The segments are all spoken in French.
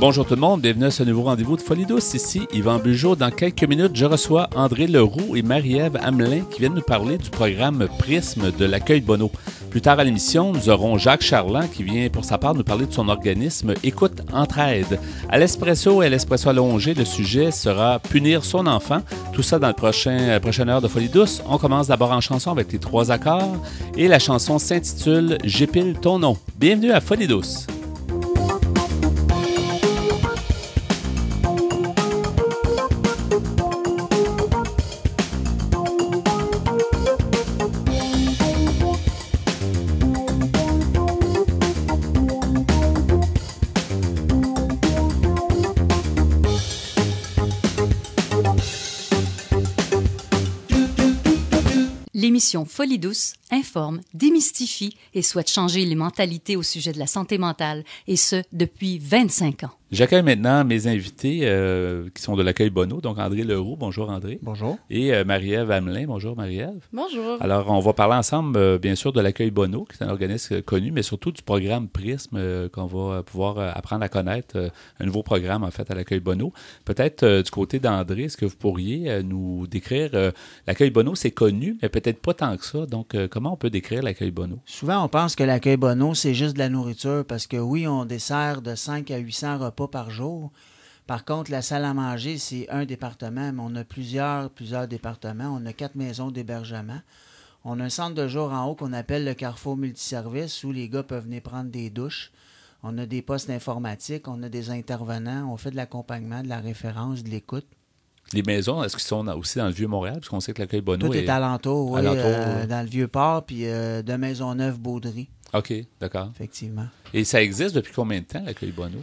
Bonjour tout le monde, bienvenue à ce nouveau rendez-vous de Folie douce. Ici Yvan Bugeaud. Dans quelques minutes, je reçois André Leroux et Marie-Ève Hamelin qui viennent nous parler du programme Prisme de l'accueil Bonneau. Plus tard à l'émission, nous aurons Jacques Charland qui vient pour sa part nous parler de son organisme Écoute Entraide. À l'espresso et à l'espresso allongé, le sujet sera punir son enfant. Tout ça dans la prochaine heure de Folie douce. On commence d'abord en chanson avec les 3 accords et la chanson s'intitule J'épile ton nom. Bienvenue à Folie douce. L'émission Folie douce informe, démystifie et souhaite changer les mentalités au sujet de la santé mentale, et ce, depuis 25 ans. J'accueille maintenant mes invités qui sont de l'accueil Bonneau, donc André Leroux. Bonjour André. Bonjour. Et Marie-Ève Hamelin. Bonjour Marie-Ève. Bonjour. Alors, on va parler ensemble, bien sûr, de l'accueil Bonneau, qui est un organisme connu, mais surtout du programme Prisme qu'on va pouvoir apprendre à connaître, un nouveau programme, en fait, à l'accueil Bonneau. Peut-être du côté d'André, est-ce que vous pourriez nous décrire l'accueil Bonneau, c'est connu, mais peut-être pas tant que ça. Donc, comment on peut décrire l'accueil Bonneau? Souvent, on pense que l'accueil Bonneau, c'est juste de la nourriture parce que oui, on dessert de 5 à 800 repas par jour. Par contre, la salle à manger, c'est un département, mais on a plusieurs départements. On a 4 maisons d'hébergement. On a un centre de jour en haut qu'on appelle le Carrefour Multiservice où les gars peuvent venir prendre des douches. On a des postes d'informatique, on a des intervenants, on fait de l'accompagnement, de la référence, de l'écoute. Les maisons, est-ce qu'ils sont aussi dans le Vieux-Montréal? Parce qu'on sait que l'accueil Bonneau Tout est alentour, oui, dans le Vieux-Port, puis de Maisonneuve-Beaudry. OK, d'accord. Effectivement. Et ça existe depuis combien de temps, l'accueil Bonneau?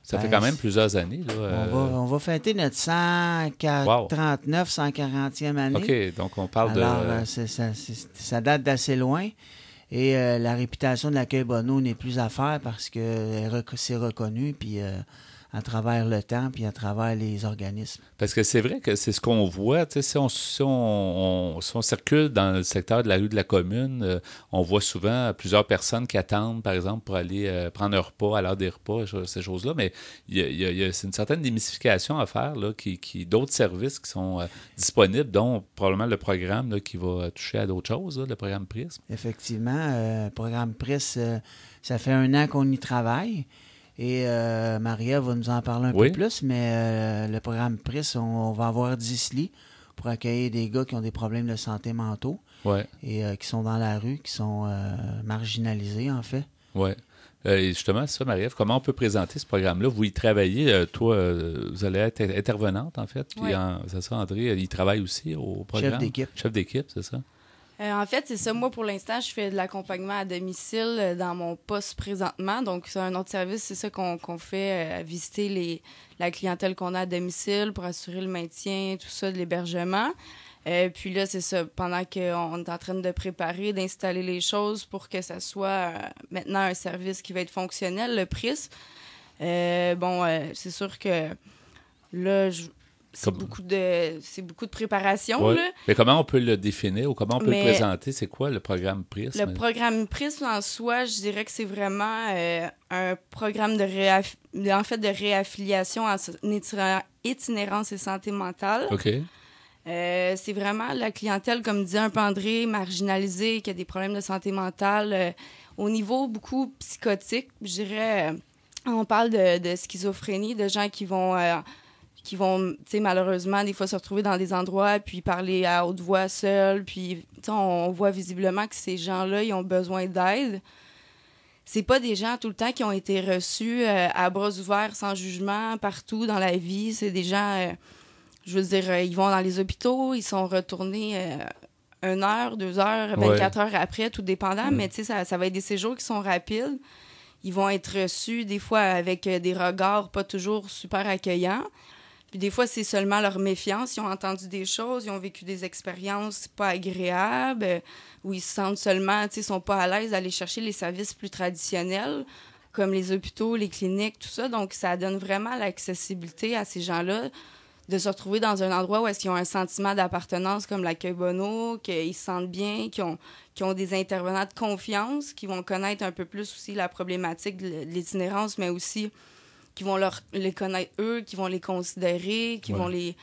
Ça fait quand même plusieurs années. Là, on va fêter notre 139, 140e année. OK, donc on parle ça date d'assez loin. Et la réputation de l'accueil Bonneau n'est plus à faire parce que c'est reconnu, puis à travers le temps, puis à travers les organismes. Parce que c'est vrai que c'est ce qu'on voit. Si on circule dans le secteur de la rue de la Commune, on voit souvent plusieurs personnes qui attendent, par exemple, pour aller prendre un repas, à l'heure des repas, ces choses-là. Mais c'est une certaine démystification à faire, là, d'autres services qui sont disponibles, dont probablement le programme là, qui va toucher à d'autres choses, là, le programme Prisme. Effectivement, le programme Prisme, ça fait 1 an qu'on y travaille. Et Maria va nous en parler un peu plus, mais le programme Prisme, on va avoir 10 lits pour accueillir des gars qui ont des problèmes de santé mentaux et qui sont dans la rue, qui sont marginalisés, en fait. Oui. Et justement, c'est ça, Marie-Ève, comment on peut présenter ce programme-là? Vous y travaillez, toi, vous allez être intervenante, en fait, puis c'est ça, André, il travaille aussi au programme? Chef d'équipe, c'est ça? En fait, c'est ça. Moi, pour l'instant, je fais de l'accompagnement à domicile dans mon poste présentement. Donc, c'est un autre service, c'est ça qu'on fait, visiter la clientèle qu'on a à domicile pour assurer le maintien, tout ça, de l'hébergement. Puis là, c'est ça, pendant qu'on est en train de préparer, d'installer les choses pour que ça soit maintenant un service qui va être fonctionnel, le Prisme. C'est sûr que là, c'est beaucoup de préparation. Ouais. Là. Mais comment on peut le définir ou comment on peut le présenter? C'est quoi le programme Prisme? Le programme Prisme en soi, je dirais que c'est vraiment un programme de réaffiliation en itinérance et santé mentale. OK. C'est vraiment la clientèle, comme disait un peu André, marginalisée, qui a des problèmes de santé mentale. Au niveau beaucoup psychotique, je dirais, on parle de schizophrénie, de gens qui vont, tu sais, malheureusement, des fois se retrouver dans des endroits, puis parler à haute voix seul, puis on voit visiblement que ces gens-là, ils ont besoin d'aide. C'est pas des gens tout le temps qui ont été reçus à bras ouverts, sans jugement, partout dans la vie. C'est des gens, je veux dire, ils vont dans les hôpitaux, ils sont retournés 1 heure, 2 heures, 24 heures après, tout dépendant, mais tu sais, ça va être des séjours qui sont rapides. Ils vont être reçus, des fois, avec des regards pas toujours super accueillants. Puis des fois, c'est seulement leur méfiance. Ils ont entendu des choses, ils ont vécu des expériences pas agréables, où ils se sentent seulement, tu sais, sont pas à l'aise d'aller chercher les services plus traditionnels, comme les hôpitaux, les cliniques, tout ça. Donc, ça donne vraiment l'accessibilité à ces gens-là de se retrouver dans un endroit où est-ce qu'ils ont un sentiment d'appartenance comme l'accueil Bonneau, qu'ils se sentent bien, qui ont des intervenants de confiance, qui vont connaître un peu plus aussi la problématique de l'itinérance, mais aussi les connaître eux, qui vont les considérer, qui vont les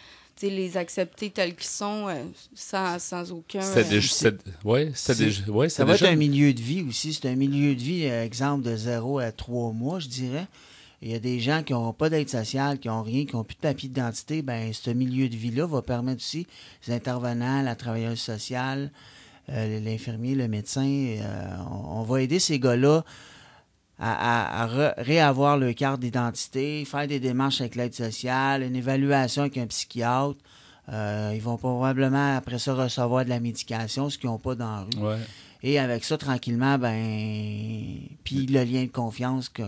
accepter tels qu'ils sont sans aucun... Ça va être un milieu de vie aussi. C'est un milieu de vie, exemple, de 0 à 3 mois, je dirais. Il y a des gens qui n'ont pas d'aide sociale, qui n'ont rien, qui n'ont plus de papier d'identité. Bien, ce milieu de vie-là va permettre aussi les intervenants, la travailleuse sociale, l'infirmier, le médecin. On va aider ces gars-là à réavoir leur carte d'identité, faire des démarches avec l'aide sociale, une évaluation avec un psychiatre. Ils vont probablement, après ça, recevoir de la médication, ce qu'ils n'ont pas dans la rue. Ouais. Et avec ça, tranquillement, puis le lien de confiance que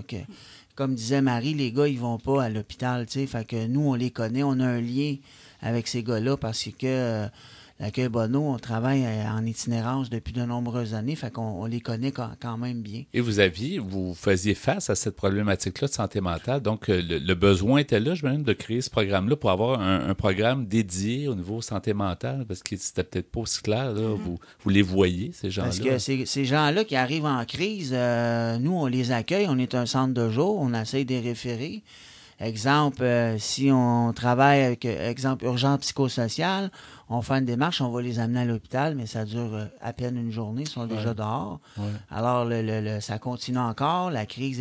comme disait Marie, les gars, ils vont pas à l'hôpital, tu sais. Fait que nous, on les connaît, on a un lien avec ces gars-là parce que l'accueil Bonneau, on travaille en itinérance depuis de nombreuses années, fait qu'on les connaît quand même bien. Et vous faisiez face à cette problématique-là de santé mentale, donc le besoin était là, je me demande, de créer ce programme-là pour avoir un programme dédié au niveau santé mentale, parce que c'était peut-être pas aussi clair, là, vous les voyez, ces gens-là. Parce que ces gens-là qui arrivent en crise, nous, on les accueille, on est un centre de jour, on essaie de les référer. Exemple, si on travaille avec, exemple, urgence psychosociale, on fait une démarche, on va les amener à l'hôpital, mais ça dure à peine une journée, ils sont déjà dehors. Ouais. Alors, ça continue encore, la crise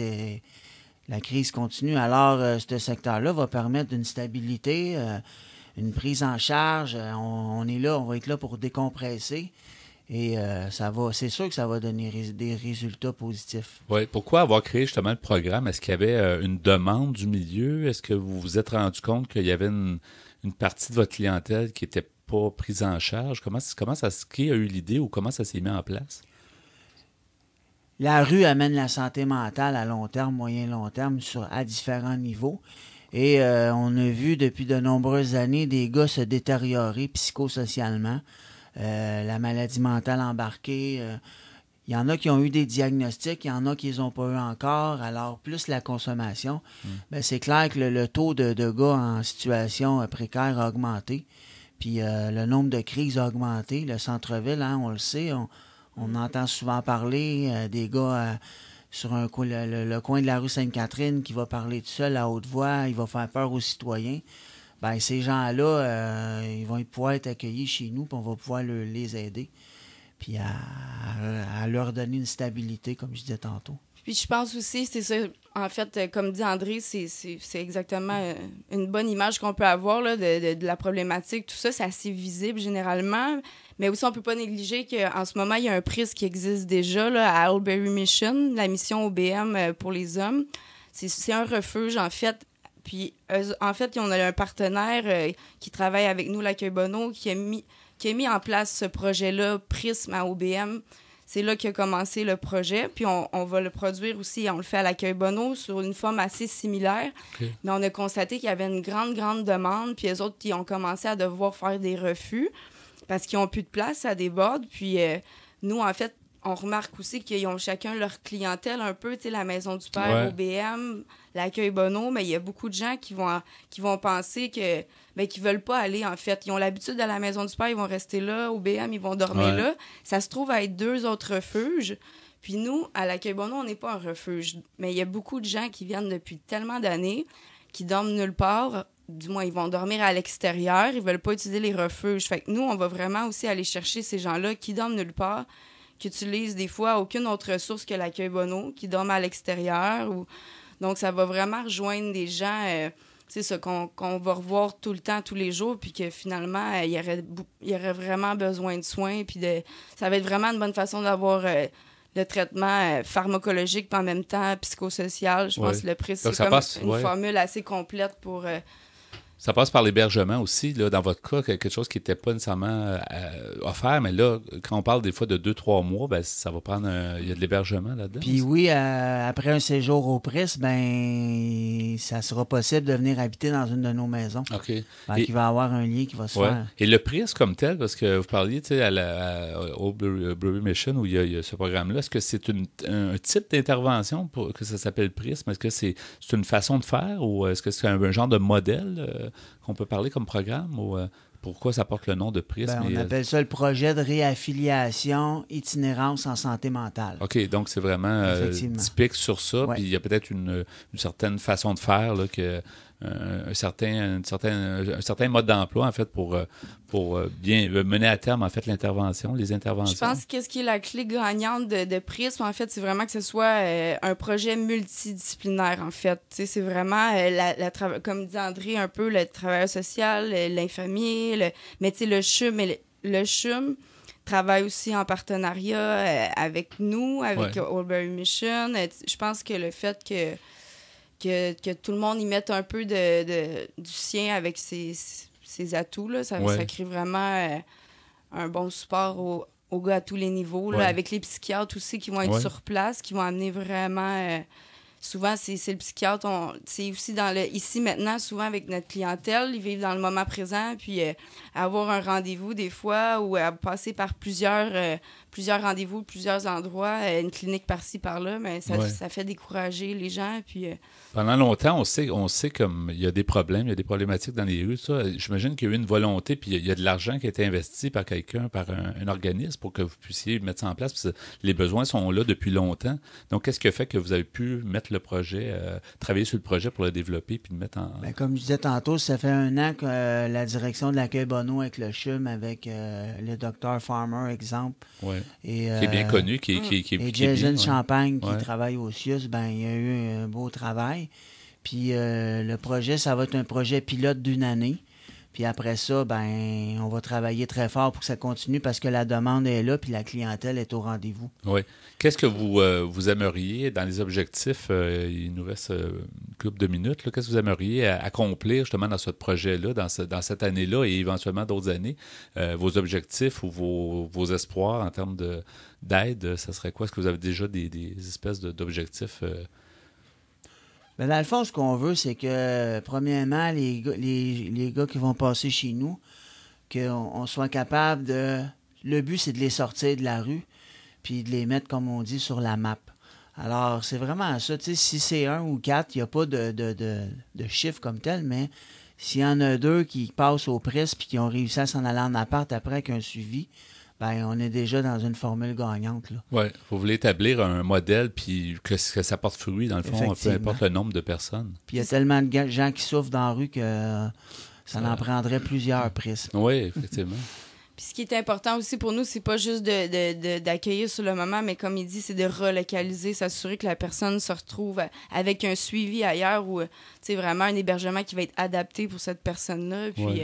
continue. Alors, ce secteur-là va permettre une stabilité, une prise en charge. On est là, on va être là pour décompresser. Et c'est sûr que ça va donner des résultats positifs. Oui. Pourquoi avoir créé justement le programme? Est-ce qu'il y avait une demande du milieu? Est-ce que vous vous êtes rendu compte qu'il y avait une partie de votre clientèle qui n'était pas prise en charge? Qui a eu l'idée ou comment ça s'est mis en place? La rue amène la santé mentale à long terme, moyen long terme, à différents niveaux. Et on a vu depuis de nombreuses années des gars se détériorer psychosocialement. La maladie mentale embarquée. Il y en a qui ont eu des diagnostics, il y en a qui les ont pas eu encore. Alors, plus la consommation, c'est clair que le taux de gars en situation précaire a augmenté. Puis le nombre de crises a augmenté. Le centre-ville, on le sait, on entend souvent parler des gars sur le coin de la rue Sainte-Catherine qui va parler tout seul à haute voix, il va faire peur aux citoyens. Bien, ces gens-là, ils vont pouvoir être accueillis chez nous, puis on va pouvoir les aider, puis à leur donner une stabilité, comme je disais tantôt. Puis je pense aussi, c'est ça, en fait, comme dit André, c'est exactement une bonne image qu'on peut avoir là, de la problématique. Tout ça, c'est assez visible généralement, mais aussi on ne peut pas négliger qu'en ce moment, il y a un PRIS qui existe déjà là, à Oldbury Mission, la mission OBM pour les hommes. C'est un refuge, en fait. Puis, en fait, on a un partenaire qui travaille avec nous, l'Accueil Bonneau, qui a mis en place ce projet-là, Prisme à OBM. C'est là qu'a commencé le projet. Puis, on va le produire aussi, on le fait à l'Accueil Bonneau sur une forme assez similaire. Okay. Mais on a constaté qu'il y avait une grande, grande demande. Puis, les autres, ils ont commencé à devoir faire des refus parce qu'ils n'ont plus de place, ça déborde. Puis, nous, en fait, on remarque aussi qu'ils ont chacun leur clientèle un peu, tu sais, la Maison du Père, OBM, l'Accueil Bonneau, mais il y a beaucoup de gens qui vont penser qu'ils veulent pas aller, en fait. Ils ont l'habitude de la Maison du Père, ils vont rester là, OBM, ils vont dormir là. Ça se trouve à être 2 autres refuges. Puis nous, à l'Accueil Bonneau, on n'est pas un refuge. Mais il y a beaucoup de gens qui viennent depuis tellement d'années, qui dorment nulle part. Du moins, ils vont dormir à l'extérieur, ils veulent pas utiliser les refuges. Fait que nous, on va vraiment aussi aller chercher ces gens-là qui dorment nulle part, qui utilisent des fois aucune autre ressource que l'Accueil Bonneau, qui dorment à l'extérieur. Donc, ça va vraiment rejoindre des gens, c'est ça, qu'on va revoir tout le temps, tous les jours, puis que finalement, il y aurait vraiment besoin de soins. Puis ça va être vraiment une bonne façon d'avoir le traitement pharmacologique, puis en même temps psychosocial. Je pense que le prix, c'est comme une formule assez complète pour... Ça passe par l'hébergement aussi, là, dans votre cas, quelque chose qui n'était pas nécessairement offert, mais là, quand on parle des fois de 2-3 mois, ben, ça va prendre il y a de l'hébergement là-dedans. Puis oui, après un séjour au PRIS, ben ça sera possible de venir habiter dans une de nos maisons. OK. Donc, il va y avoir un lien qui va se faire. Et le PRIS comme tel, parce que vous parliez à Oldbury Mission où il y a ce programme-là, est-ce que c'est un type d'intervention pour que ça s'appelle PRIS? Est-ce que c'est une façon de faire ou est-ce que c'est un genre de modèle qu'on peut parler comme programme? Ou, pourquoi ça porte le nom de Prisme? On appelle ça le projet de réaffiliation itinérance en santé mentale. OK, donc c'est vraiment typique sur ça. Ouais. Puis il y a peut-être une certaine façon de faire, là, un certain mode d'emploi, en fait, pour bien mener à terme, en fait, les interventions. Je pense que ce qui est la clé gagnante de Prisme, en fait, c'est vraiment que ce soit un projet multidisciplinaire, en fait. Tu sais, c'est vraiment, comme dit André, un peu le travail social, l'infirmier, mais tu sais, le CHUM travaille aussi en partenariat avec nous, avec Oldbury Mission. Je pense que le fait que tout le monde y mette un peu du sien avec ses atouts, là, ça crée vraiment un bon support aux gars à tous les niveaux, là, avec les psychiatres aussi qui vont être sur place, qui vont amener vraiment... souvent, c'est le psychiatre. C'est aussi ici, maintenant, souvent avec notre clientèle, ils vivent dans le moment présent, puis avoir un rendez-vous des fois ou passer par plusieurs rendez-vous, plusieurs endroits, une clinique par-ci, par-là, mais ça fait décourager les gens. Puis, pendant longtemps, on sait comme il y a des problèmes, il y a des problématiques dans les rues. Ça. J'imagine qu'il y a eu une volonté, puis il y a de l'argent qui a été investi par quelqu'un, par un organisme pour que vous puissiez mettre ça en place. Parce que les besoins sont là depuis longtemps. Donc, qu'est-ce qui a fait que vous avez pu mettre le projet, travailler sur le projet pour le développer puis le mettre en... Bien, comme je disais tantôt, ça fait 1 an que la direction de l'accueil Bonneau avec le CHUM, avec le docteur Farmer, exemple. Oui. Et, qui est bien connu, qui et Jason Champagne, qui travaille au CIUS, ben, il y a eu un beau travail. Puis le projet, ça va être un projet pilote d'1 année. Puis après ça, ben, on va travailler très fort pour que ça continue parce que la demande est là puis la clientèle est au rendez-vous. Oui. Qu'est-ce que vous aimeriez dans les objectifs? Il nous reste une couple de minutes. Là, qu'est-ce que vous aimeriez accomplir justement dans ce projet-là, dans cette année-là et éventuellement d'autres années? Vos objectifs ou vos espoirs en termes d'aide, ça serait quoi? Est-ce que vous avez déjà des espèces d'objectifs? Ben dans le fond, ce qu'on veut, c'est que, premièrement, les gars qui vont passer chez nous, qu'on soit capable de... Le but, c'est de les sortir de la rue, puis de les mettre, comme on dit, sur la map. Alors, c'est vraiment ça. Tu sais, si c'est 1 ou 4, il n'y a pas de chiffre comme tel, mais s'il y en a 2 qui passent au presse puis qui ont réussi à s'en aller en appart après avec un suivi, ben, on est déjà dans une formule gagnante. Oui, vous voulez établir un modèle puis que ça porte fruit, dans le fond, peu importe le nombre de personnes. Puis il y a tellement de gens qui souffrent dans la rue que ça en prendrait plusieurs prismes. Oui, effectivement. Puis ce qui est important aussi pour nous, c'est pas juste d'accueillir sur le moment, mais comme il dit, c'est de relocaliser, s'assurer que la personne se retrouve avec un suivi ailleurs ou vraiment un hébergement qui va être adapté pour cette personne-là. Puis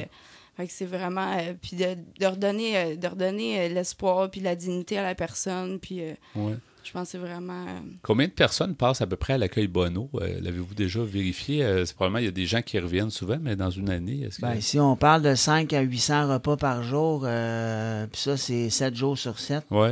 fait que c'est vraiment... puis de redonner l'espoir puis la dignité à la personne. Puis je pense que c'est vraiment... Combien de personnes passent à peu près à l'accueil Bonneau? L'avez-vous déjà vérifié? C'est probablement, il y a des gens qui reviennent souvent, mais dans une année, est-ce que... Ben, ici, on parle de 5 à 800 repas par jour. Puis ça, c'est 7 jours sur 7. Oui.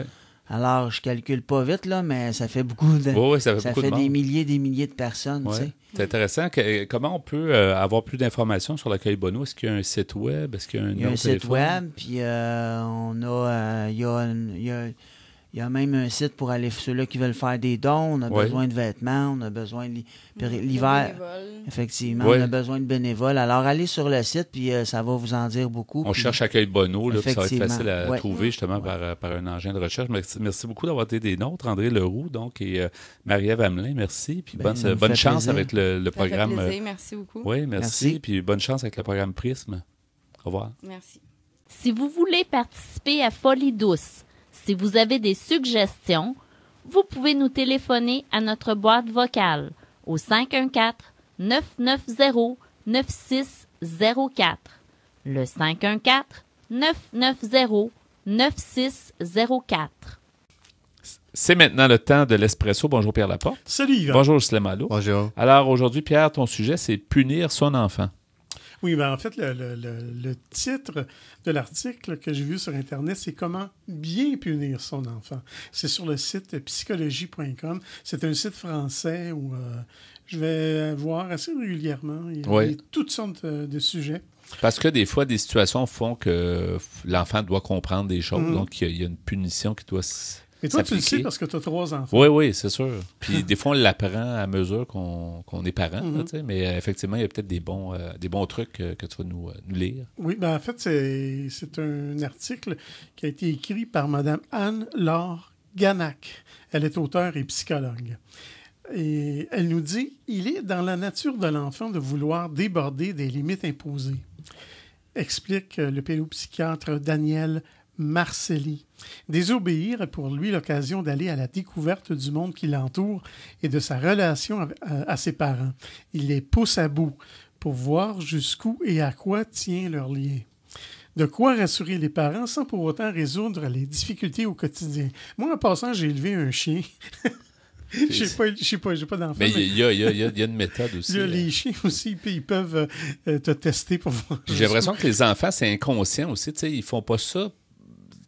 Alors, je calcule pas vite, là, mais ça fait beaucoup de... Oui, ça fait des milliers de personnes, tu sais. C'est intéressant. Comment on peut avoir plus d'informations sur l'accueil Bonneau? Est-ce qu'il y a un site web? Est-ce qu'il y a un Il y a un site web, puis on a... Il y a même un site pour aller ceux-là qui veulent faire des dons. On a besoin de vêtements, on a besoin de l'hiver. Effectivement, on a besoin de bénévoles. Alors, allez sur le site, puis ça va vous en dire beaucoup. On cherche Accueil Bonneau, là, puis ça va être facile à trouver justement par un engin de recherche. Merci beaucoup d'avoir été des nôtres, André Leroux, donc, et Marie-Ève Hamelin, merci. Puis bonne chance avec le programme. Ça fait plaisir, merci beaucoup. Oui, merci. Puis bonne chance avec le programme Prisme. Au revoir. Merci. Si vous voulez participer à Folie douce, si vous avez des suggestions, vous pouvez nous téléphoner à notre boîte vocale au 514-990-9604. Le 514-990-9604. C'est maintenant le temps de l'espresso. Bonjour Pierre Laporte. Salut Yvan. Bonjour Ghislain Malo. Bonjour. Alors aujourd'hui, Pierre, ton sujet, c'est punir son enfant. Oui, ben en fait, le titre de l'article que j'ai vu sur Internet, c'est « Comment bien punir son enfant ». C'est sur le site psychologie.com. C'est un site français où je vais voir assez régulièrement. Il y a toutes sortes de sujets. Parce que des fois, des situations font que l'enfant doit comprendre des choses, donc il y a une punition qui doit... Mais toi, tu le sais s'appliquer. parce que tu as 3 enfants. Oui, oui, c'est sûr. Puis des fois, on l'apprend à mesure qu'on est parent, là, tu sais, mais effectivement, il y a peut-être des bons trucs que tu vas nous lire. Oui, ben en fait, c'est un article qui a été écrit par Mme Anne-Laure Ganac. Elle est auteure et psychologue. Et elle nous dit « Il est dans la nature de l'enfant de vouloir déborder des limites imposées », explique le pédopsychiatre Daniel Marcelli. Désobéir est pour lui l'occasion d'aller à la découverte du monde qui l'entoure et de sa relation à ses parents. Il les pousse à bout pour voir jusqu'où et à quoi tient leur lien. De quoi rassurer les parents sans pour autant résoudre les difficultés au quotidien. Moi, en passant, j'ai élevé un chien. J'ai pas d'enfant. Mais il y a une méthode aussi. Les chiens aussi, puis ils peuvent te tester pour voir. J'ai l'impression que les enfants, c'est inconscient aussi. Tu sais, ils font pas ça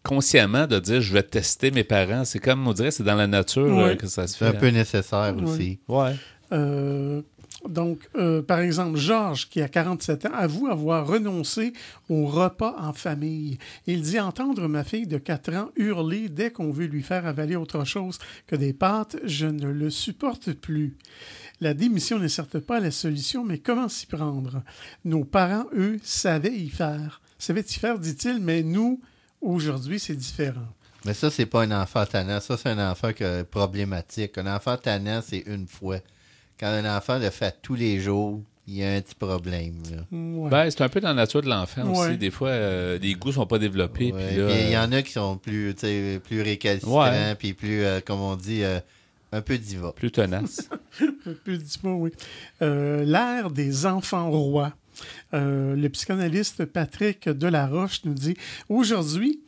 consciemment de dire je vais tester mes parents. C'est comme, on dirait, c'est dans la nature que ça se fait. C'est un peu nécessaire aussi. Ouais. Donc, par exemple, Georges, qui a 47 ans, avoue avoir renoncé au repas en famille. Il dit entendre ma fille de 4 ans hurler dès qu'on veut lui faire avaler autre chose que des pâtes, je ne le supporte plus. La démission n'est certes pas la solution, mais comment s'y prendre? Nos parents, eux, savaient y faire, dit-il, mais nous, aujourd'hui, c'est différent. Mais ça, c'est pas un enfant tannant. Ça, c'est un enfant problématique. Un enfant tannant, c'est une fois. Quand un enfant le fait tous les jours, il y a un petit problème. Ouais. Ben, c'est un peu dans la nature de l'enfant aussi. Ouais. Des fois, les goûts sont pas développés. Ouais. Puis là, Puis il y en a qui sont plus récalcitrants, Ouais. puis plus, comme on dit, un peu diva. plus tenace. Un peu diva, oui. L'ère des enfants rois. Le psychanalyste Patrick Delaroche nous dit « Aujourd'hui,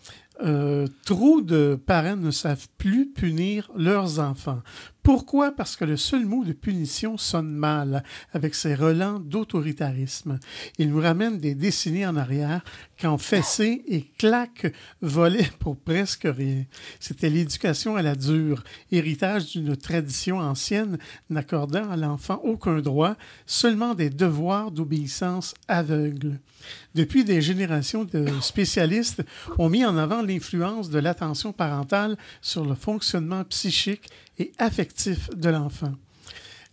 trop de parents ne savent plus punir leurs enfants. Pourquoi? Parce que le seul mot de punition sonne mal, avec ses relents d'autoritarisme. Il nous ramène des décennies en arrière, quand fessées et claques volaient pour presque rien. C'était l'éducation à la dure, héritage d'une tradition ancienne n'accordant à l'enfant aucun droit, seulement des devoirs d'obéissance aveugle. Depuis, des générations de spécialistes ont mis en avant l'influence de l'attention parentale sur le fonctionnement psychique et affectif de l'enfant.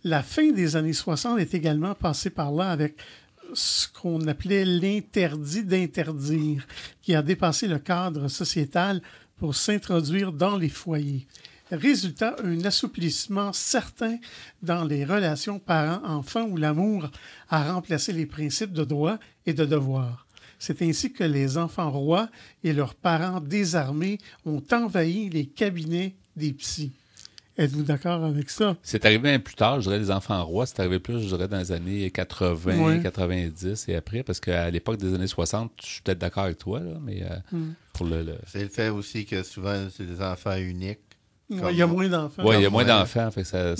La fin des années 60 est également passée par là avec ce qu'on appelait l'interdit d'interdire, qui a dépassé le cadre sociétal pour s'introduire dans les foyers. Résultat, un assouplissement certain dans les relations parents-enfants où l'amour a remplacé les principes de droit et de devoir. C'est ainsi que les enfants rois et leurs parents désarmés ont envahi les cabinets des psys. Êtes-vous d'accord avec ça? C'est arrivé un plus tard, je dirais, les enfants rois. C'est arrivé plus, je dirais, dans les années 80, 90 et après, parce qu'à l'époque des années 60, je suis peut-être d'accord avec toi, là, mais pour le... C'est le fait aussi que souvent, c'est des enfants uniques. Il y a moins d'enfants. Oui, il y a moins d'enfants. Fait que ça,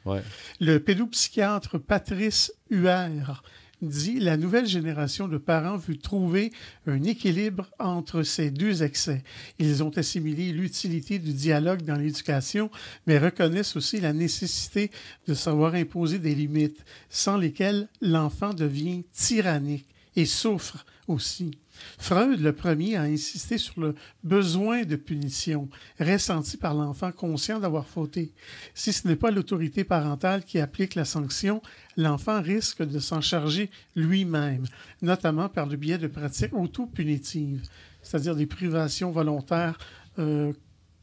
ouais. Le pédopsychiatre Patrice Huard dit « La nouvelle génération de parents veut trouver un équilibre entre ces deux excès. Ils ont assimilé l'utilité du dialogue dans l'éducation, mais reconnaissent aussi la nécessité de savoir imposer des limites, sans lesquelles l'enfant devient tyrannique et souffre aussi. » Freud, le premier, a insisté sur le besoin de punition ressenti par l'enfant conscient d'avoir fauté. Si ce n'est pas l'autorité parentale qui applique la sanction, l'enfant risque de s'en charger lui-même, notamment par le biais de pratiques auto-punitives, c'est-à-dire des privations volontaires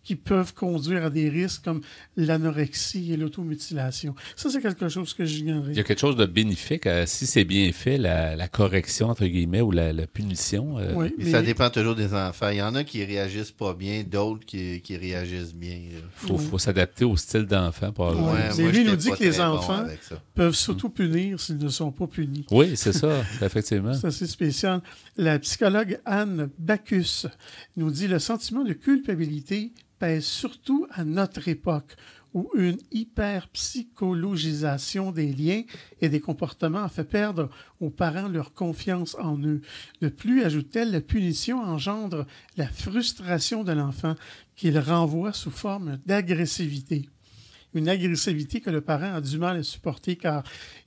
qui peuvent conduire à des risques comme l'anorexie et l'automutilation. Ça, c'est quelque chose que j'ignorais. Il y a quelque chose de bénéfique, si c'est bien fait, la correction, entre guillemets, ou la punition. Oui, mais ça dépend toujours des enfants. Il y en a qui réagissent pas bien, d'autres qui réagissent bien. Il faut s'adapter au style d'enfant. Lui nous dit que les enfants peuvent s'auto-punir s'ils ne sont pas punis. Oui, c'est ça, effectivement. C'est assez spécial. La psychologue Anne Bacchus nous dit « Le sentiment de culpabilité pèse surtout à notre époque, où une hyperpsychologisation des liens et des comportements a fait perdre aux parents leur confiance en eux. De plus, ajoute-t-elle, la punition engendre la frustration de l'enfant qu'il renvoie sous forme d'agressivité. Une agressivité que le parent a du mal à supporter car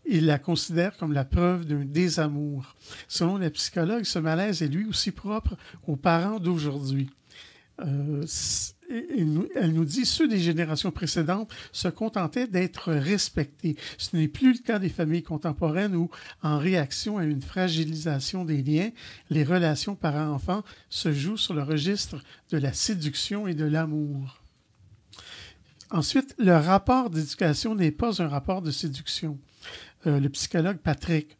il la considère comme la preuve d'un désamour. Selon la psychologue, ce malaise est lui aussi propre aux parents d'aujourd'hui. elle nous dit, ceux des générations précédentes se contentaient d'être respectés. Ce n'est plus le cas des familles contemporaines où, en réaction à une fragilisation des liens, les relations parents-enfants se jouent sur le registre de la séduction et de l'amour. Ensuite, le rapport d'éducation n'est pas un rapport de séduction. Le psychologue Patrick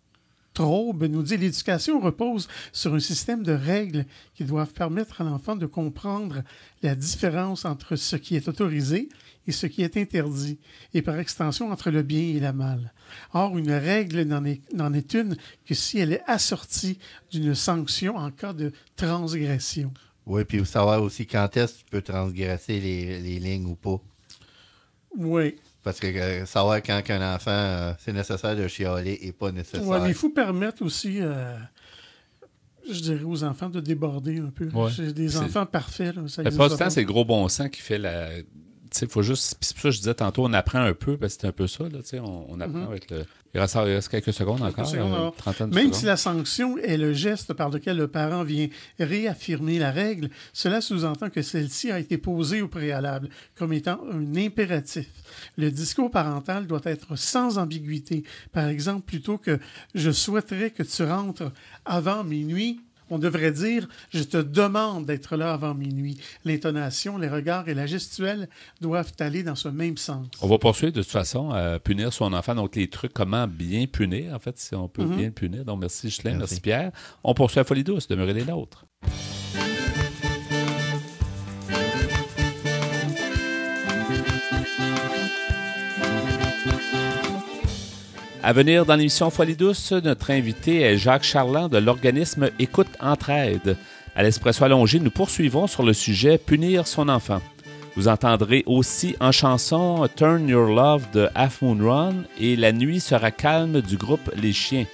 Traube nous dit « L'éducation repose sur un système de règles qui doivent permettre à l'enfant de comprendre la différence entre ce qui est autorisé et ce qui est interdit, et par extension entre le bien et le mal. Or, une règle n'en est une que si elle est assortie d'une sanction en cas de transgression. » Oui, puis savoir aussi quand est-ce que tu peux transgresser les lignes ou pas. Oui. Parce que savoir quand un enfant, c'est nécessaire de chialer et pas nécessaire. Oui, mais il faut permettre aussi, je dirais, aux enfants de déborder un peu. Ouais. C'est des enfants parfaits. Là, ça La plupart du temps, c'est le gros bon sens qui fait la... Tu sais, faut juste... C'est pour ça que je disais tantôt, on apprend un peu, parce que c'est un peu ça, là, tu sais, on apprend avec le... Il reste quelques secondes encore, trentaine de Même secondes. si la sanction est le geste par lequel le parent vient réaffirmer la règle, cela sous-entend que celle-ci a été posée au préalable comme étant un impératif. Le discours parental doit être sans ambiguïté. Par exemple, plutôt que « je souhaiterais que tu rentres avant minuit », on devrait dire « je te demande d'être là avant minuit ». L'intonation, les regards et la gestuelle doivent aller dans ce même sens. On va poursuivre de toute façon à punir son enfant. Donc, les trucs, comment bien punir, en fait, si on peut bien le punir. Donc, merci Ghislain, merci Pierre. On poursuit à Folie douce, demeurez les nôtres. À venir dans l'émission Folie douce, notre invité est Jacques Charland de l'organisme Écoute Entraide. À l'Espresso allongé, nous poursuivons sur le sujet « Punir son enfant ». Vous entendrez aussi en chanson « Turn Your Love » de Half Moon Run et « La nuit sera calme » du groupe Les Chiens.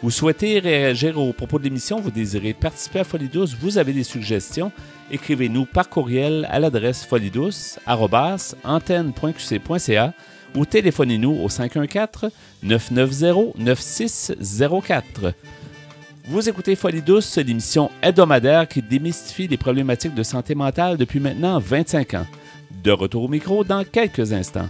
Vous souhaitez réagir aux propos de l'émission, vous désirez participer à Folie douce, vous avez des suggestions, écrivez-nous par courriel à l'adresse foliedouce@antenne.qc.ca ou téléphonez-nous au 514-990-9604. Vous écoutez Folie douce, l'émission hebdomadaire qui démystifie les problématiques de santé mentale depuis maintenant 25 ans. De retour au micro dans quelques instants.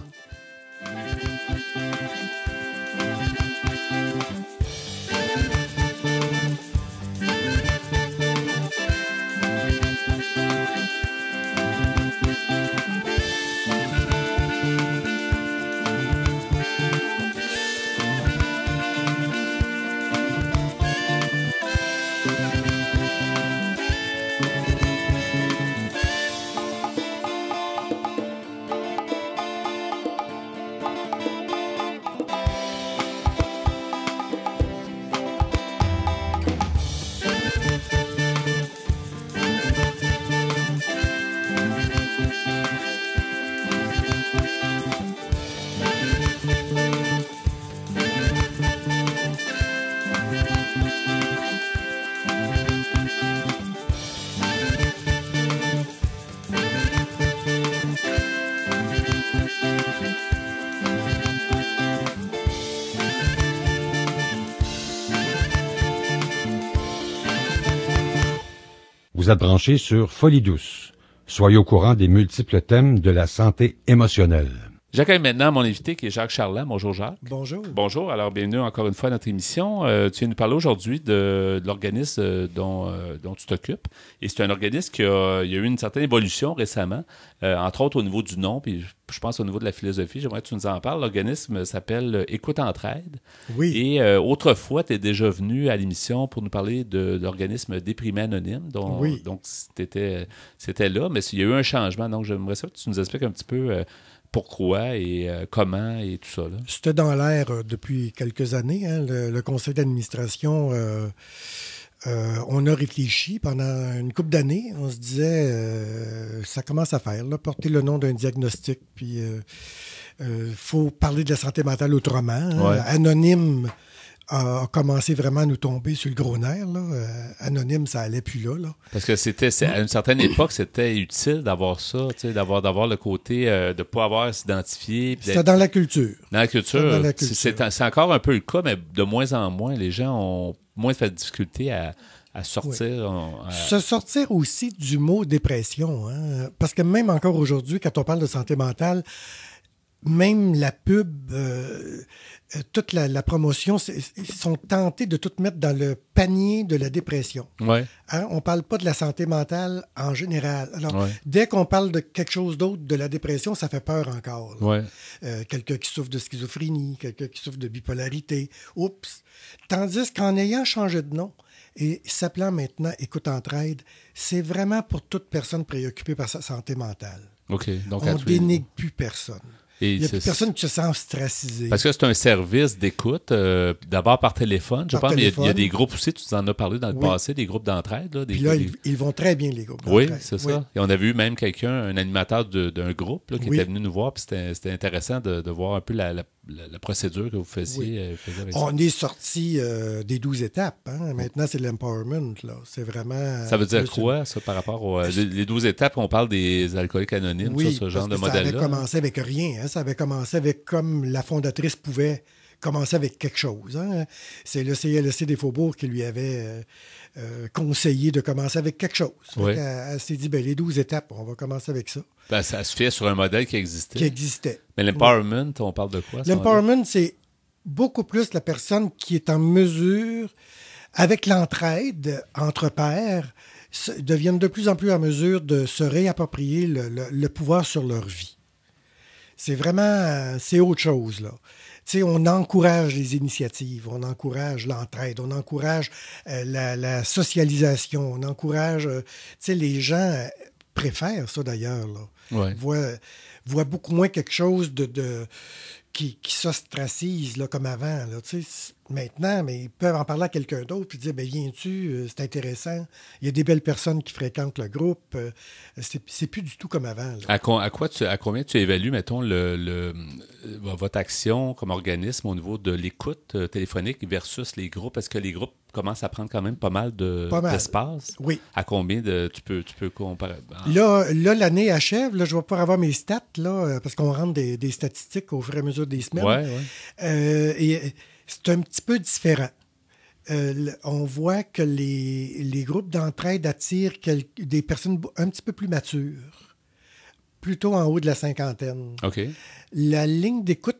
Vous êtes branchés sur Folie douce. Soyez au courant des multiples thèmes de la santé émotionnelle. J'accueille maintenant mon invité qui est Jacques Charland. Bonjour Jacques. Bonjour. Bonjour, alors bienvenue encore une fois à notre émission. Tu viens nous parler aujourd'hui de l'organisme dont tu t'occupes. Et c'est un organisme il y a eu une certaine évolution récemment, entre autres au niveau du nom, puis je pense au niveau de la philosophie. J'aimerais que tu nous en parles. L'organisme s'appelle Écoute Entraide. Oui. Et autrefois, tu es déjà venu à l'émission pour nous parler de l'organisme Déprimé Anonyme. Oui. Donc, c'était là, mais il y a eu un changement. Donc, j'aimerais ça que tu nous expliques un petit peu... pourquoi et comment et tout ça. Là. C'était dans l'air depuis quelques années. Hein, le conseil d'administration, on a réfléchi pendant une couple d'années. On se disait, ça commence à faire, là, porter le nom d'un diagnostic. Puis, faut parler de la santé mentale autrement. Hein. Ouais. Anonyme a commencé vraiment à nous tomber sur le gros nerf. Là. Anonyme, ça allait plus là. Parce que à une certaine époque, c'était utile d'avoir ça, d'avoir le côté de ne pas avoir à s'identifier. C'était dans la culture. Dans la culture. Dans la culture. C'est encore un peu le cas, mais de moins en moins, les gens ont moins de difficulté à à sortir. Se sortir aussi du mot dépression. Hein? Parce que même encore aujourd'hui, quand on parle de santé mentale, même la pub, toute la promotion, ils sont tentés de tout mettre dans le panier de la dépression. Ouais. Hein? On ne parle pas de la santé mentale en général. Alors, Ouais. dès qu'on parle de quelque chose d'autre, de la dépression, ça fait peur encore. Là. Ouais. Quelqu'un qui souffre de schizophrénie, quelqu'un qui souffre de bipolarité. Oups! Tandis qu'en ayant changé de nom et s'appelant maintenant Écoute Entraide, c'est vraiment pour toute personne préoccupée par sa santé mentale. OK. Donc, On dénigre plus personne. Et Il n'y a c'est- plus personne qui se sent ostracisé. Parce que c'est un service d'écoute, d'abord par téléphone, je Par pense, mais il y a téléphone. des groupes aussi, tu en as parlé dans le Oui. passé, des groupes d'entraide. Là, Puis là, ils vont très bien, les groupes Oui, d'entraide. c'est Oui. ça. Et on avait eu même quelqu'un, un animateur d'un groupe là, qui Oui. était venu nous voir, puis c'était intéressant de voir un peu la procédure que vous faisiez. Avec ça. On est sorti des 12 étapes. Hein? Maintenant, c'est l'empowerment. Là. C'est vraiment... Ça veut dire quoi, ça, par rapport aux les 12 étapes? On parle des alcooliques anonymes, Oui, ce genre de parce que ça avait modèle-là. commencé avec rien. Hein? Ça avait commencé avec comme la fondatrice pouvait commencer avec quelque chose. Hein? C'est le CLSC des Faubourgs qui lui avait conseillé de commencer avec quelque chose. Oui. Elle s'est dit, les 12 étapes, on va commencer avec ça, Ben, ça se fait sur un modèle qui existait. qui existait. Mais l'empowerment, on parle de quoi? à ce moment-là? L'empowerment, c'est beaucoup plus la personne qui est en mesure, avec l'entraide entre pairs, deviennent de plus en plus en mesure de se réapproprier le pouvoir sur leur vie. C'est vraiment, c'est autre chose, là. Tu sais, on encourage les initiatives, on encourage l'entraide, on encourage la socialisation, on encourage, tu sais, les gens préfèrent ça d'ailleurs, là. Ouais. Voient beaucoup moins quelque chose qui s'ostracise là, comme avant. Là, tu sais, maintenant, mais ils peuvent en parler à quelqu'un d'autre puis dire, viens-tu, c'est intéressant. Il y a des belles personnes qui fréquentent le groupe. C'est plus du tout comme avant. Là. À combien tu évalues, mettons, votre action comme organisme au niveau de l'écoute téléphonique versus les groupes? Est-ce que les groupes commencent à prendre quand même pas mal d'espace? Oui. À combien tu peux comparer? Là, l'année achève. Là, je vais pouvoir avoir mes stats là, parce qu'on rentre des statistiques au fur et à mesure des semaines. Ouais. Et c'est un petit peu différent. On voit que les groupes d'entraide attirent des personnes un petit peu plus matures, plutôt en haut de la cinquantaine. OK. La ligne d'écoute,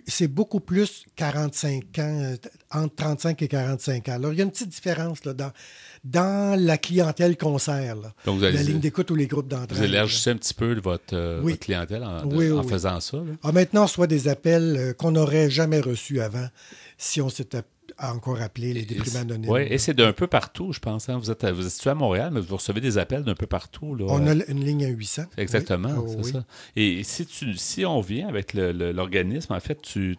c'est beaucoup plus 45 ans, entre 35 et 45 ans. Alors, il y a une petite différence là, dans la clientèle qu'on sert. Là. Donc, la ligne d'écoute ou les groupes d'entraide. Vous élargissez un petit peu votre clientèle en faisant ça. Là. Maintenant, on reçoit des appels qu'on n'aurait jamais reçus avant si on s'était encore appelé les déprimés anonymes. Oui, et c'est d'un peu partout, je pense. Hein. Vous êtes situé à Montréal, mais vous recevez des appels d'un peu partout. Là. On a une ligne à 800. Exactement, oui. c'est ça. Et si on vient avec l'organisme, en fait, tu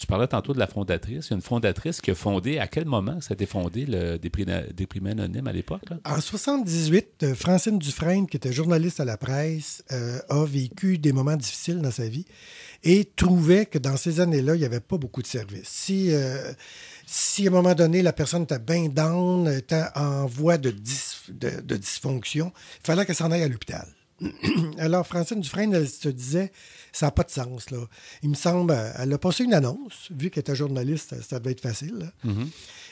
parlais tantôt de la fondatrice. Il y a une fondatrice qui a fondé, à quel moment ça a été fondé, le Déprimés anonymes à l'époque? Là? En 1978, Francine Dufresne, qui était journaliste à la presse, a vécu des moments difficiles dans sa vie et trouvait que dans ces années-là, il n'y avait pas beaucoup de services. Si à un moment donné, la personne était bien down, était en voie de dysfonction, il fallait qu'elle s'en aille à l'hôpital. Alors, Francine Dufresne, elle se disait, ça n'a pas de sens. Là. Il me semble, elle a passé une annonce, vu qu'elle était journaliste, ça devait être facile. Là. Mm-hmm.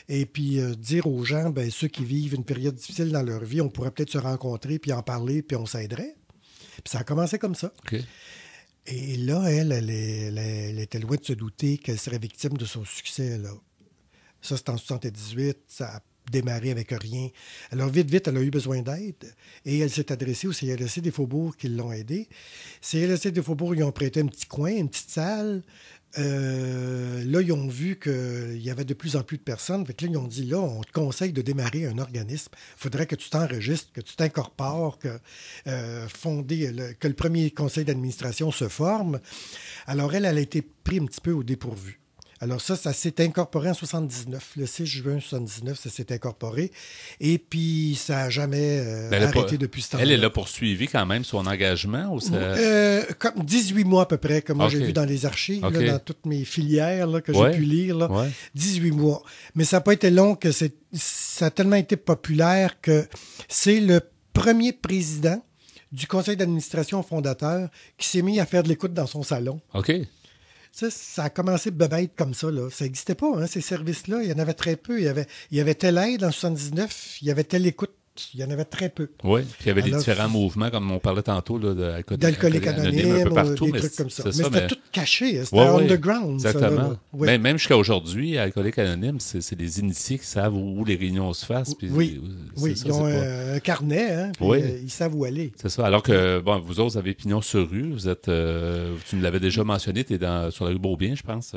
Et puis, dire aux gens, ceux qui vivent une période difficile dans leur vie, on pourrait peut-être se rencontrer, puis en parler, puis on s'aiderait. Puis ça a commencé comme ça. Okay. Et là, elle était loin de se douter qu'elle serait victime de son succès. Là. Ça, c'est en 1978. Ça a démarré avec rien. Alors, vite, elle a eu besoin d'aide. Et elle s'est adressée au CLSC des Faubourgs qui l'ont aidée. CLSC des Faubourgs, ils ont prêté un petit coin, une petite salle. Là, ils ont vu qu'il y avait de plus en plus de personnes. Fait que là, ils ont dit, là, on te conseille de démarrer un organisme. Il faudrait que tu t'enregistres, que tu t'incorpores, que le premier conseil d'administration se forme. Alors, elle a été prise un petit peu au dépourvu. Alors ça s'est incorporé en 79. Le 6 juin 79, ça s'est incorporé. Et puis, ça n'a jamais arrêté depuis ce temps-là. Elle est là pour suivre quand même son engagement? Ou ça... Comme 18 mois à peu près, comme moi j'ai vu dans les archives, là, dans toutes mes filières là, que j'ai pu lire. Là, 18 mois. Mais ça n'a pas été long, que ça a tellement été populaire que c'est le premier président du conseil d'administration fondateur qui s'est mis à faire de l'écoute dans son salon. OK. Ça a commencé bête comme ça. Là. Ça n'existait pas, hein, ces services-là. Il y en avait très peu. Il y avait telle aide en 79, il y avait telle écoute. Il y en avait très peu. Oui, puis il y avait des différents mouvements, comme on parlait tantôt, d'alcooliques anonymes, un peu partout, des trucs comme ça. Mais c'était tout caché, c'était underground. Exactement. Ça, oui. Même jusqu'à aujourd'hui, Alcooliques anonymes, c'est des initiés qui savent où les réunions se fassent. Puis oui, ça, ils ont un carnet, hein, puis ils savent où aller. C'est ça. Alors que, vous autres, vous avez pignon sur rue. Vous êtes, tu nous l'avais déjà mentionné, tu es sur la rue Beaubien, je pense.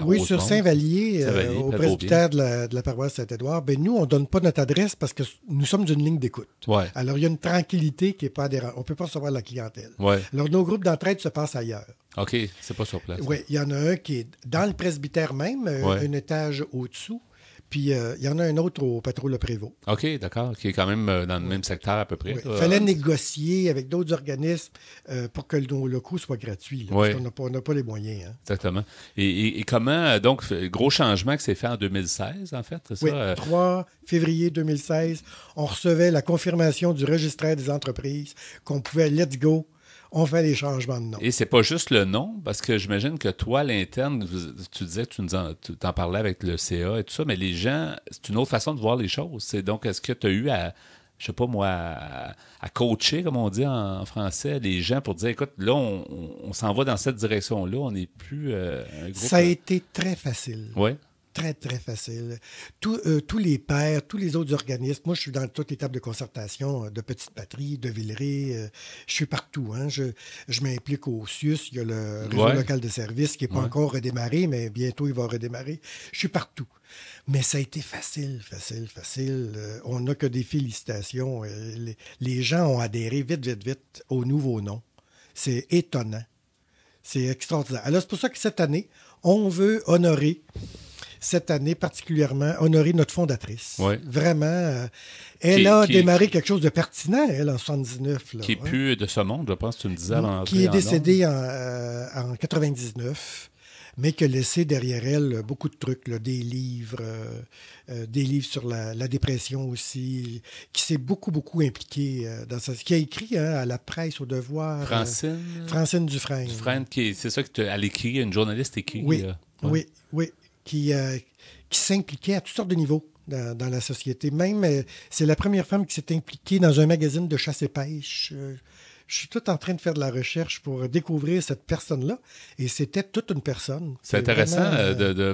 Oui, sur Saint-Vallier, au presbytère de la paroisse Saint-Édouard. Nous, on ne donne pas notre adresse parce que nous sommes d'une ligne d'écoute. Ouais. Alors, il y a une tranquillité qui n'est pas adhérente. On ne peut pas recevoir la clientèle. Ouais. Alors, nos groupes d'entraide se passent ailleurs. OK, c'est pas sur place. Oui, il y en a un qui est dans le presbytère même, un étage au-dessous. Puis, il y en a un autre au Patrouille Prévost. OK, d'accord, qui est quand même dans le même secteur à peu près. Oui. Il fallait négocier avec d'autres organismes pour que nos locaux soient gratuits, là, parce qu'on n'a pas les moyens. Hein. Exactement. Et comment, donc, gros changement qui s'est fait en 2016, en fait, c'est ça? Oui, 3 février 2016, on recevait la confirmation du registraire des entreprises qu'on pouvait, let's go, on fait les changements de nom. Et c'est pas juste le nom, parce que j'imagine que toi, à l'interne, tu disais que tu t'en parlais avec le CA et tout ça, mais les gens, c'est une autre façon de voir les choses. C'est donc, est-ce que tu as eu à, je sais pas moi, à coacher, comme on dit en français, les gens pour dire, écoute, là, on s'en va dans cette direction-là, on n'est plus un groupe... Ça a été très facile. Oui. Très, très facile. Tous les pairs, tous les autres organismes, moi, je suis dans toutes les tables de concertation de Petite Patrie, de Villeray, je suis partout. Hein. Je m'implique au CIUS, il y a le réseau local de services qui n'est pas encore redémarré, mais bientôt il va redémarrer. Je suis partout. Mais ça a été facile. On n'a que des félicitations. Les gens ont adhéré vite au nouveau nom. C'est étonnant. C'est extraordinaire. Alors, c'est pour ça que cette année, on veut honorer... Cette année, particulièrement, honorer notre fondatrice. Oui. Vraiment, elle a démarré quelque chose de pertinent, elle, en 79. Là, qui n'est plus de ce monde, je pense que tu me disais à l'entrée. Qui est décédée en 99, mais qui a laissé derrière elle beaucoup de trucs, là, des livres sur la dépression aussi, qui s'est beaucoup impliquée dans ça. Qui a écrit à la presse, au Devoir. Francine Dufresne. Dufresne, c'est ça qu'elle écrit, une journaliste écrit. Oui, oui. Qui s'impliquait à toutes sortes de niveaux dans la société. Même, c'est la première femme qui s'est impliquée dans un magazine de chasse et pêche. Je suis tout en train de faire de la recherche pour découvrir cette personne-là. Et c'était toute une personne. C'est intéressant,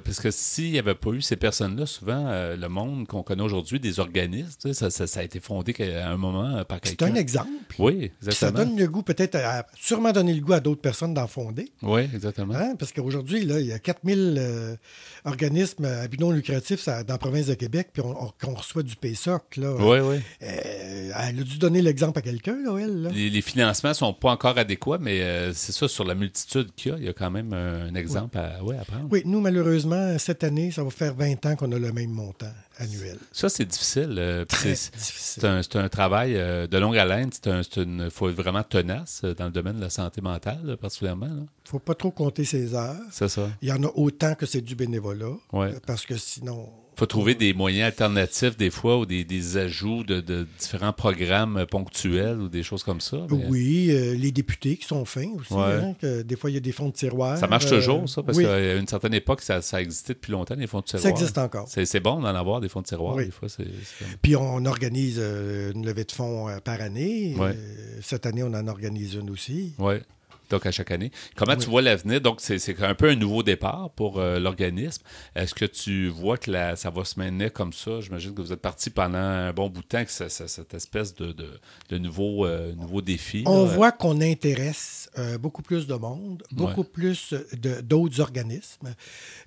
parce que s'il n'y avait pas eu ces personnes-là, souvent, le monde qu'on connaît aujourd'hui, des organismes, ça a été fondé à un moment par quelqu'un. C'est un exemple. Oui, exactement. Puis ça donne le goût, peut-être, sûrement donner le goût à d'autres personnes d'en fonder. Oui, exactement. Hein? Parce qu'aujourd'hui, là, il y a 4000 organismes à but non lucratif dans la province de Québec, puis on reçoit du PSOC. Là. Oui. Elle a dû donner l'exemple à quelqu'un, là, elle. Là. Les financements ne sont pas encore adéquats, mais c'est ça, sur la multitude qu'il y a, il y a quand même un exemple à prendre. Oui, nous, malheureusement, cette année, ça va faire 20 ans qu'on a le même montant annuel. Ça, c'est difficile. Difficile. C'est un travail de longue haleine. Il faut être vraiment tenace dans le domaine de la santé mentale, là, particulièrement. Il ne faut pas trop compter ses heures. C'est ça. Il y en a autant que c'est du bénévolat. Ouais. Parce que sinon... Il faut trouver des moyens alternatifs des fois ou des ajouts de différents programmes ponctuels ou des choses comme ça. Mais... Oui, les députés qui sont fins aussi. Hein, que des fois, il y a des fonds de tiroir. Ça marche toujours, ça, parce qu'à une certaine époque, ça existait depuis longtemps, les fonds de tiroir. Ça existe encore. C'est bon d'en avoir, des fonds de tiroir. Oui. Des fois, Puis on organise une levée de fonds par année. Ouais. Cette année, on en organise une aussi. Oui. Donc, à chaque année. Comment tu vois l'avenir? Donc, c'est un peu un nouveau départ pour l'organisme. Est-ce que tu vois que ça va se maintenir comme ça? J'imagine que vous êtes parti pendant un bon bout de temps, que cette espèce de nouveau défi. On voit qu'on intéresse beaucoup plus de monde, beaucoup plus d'autres organismes.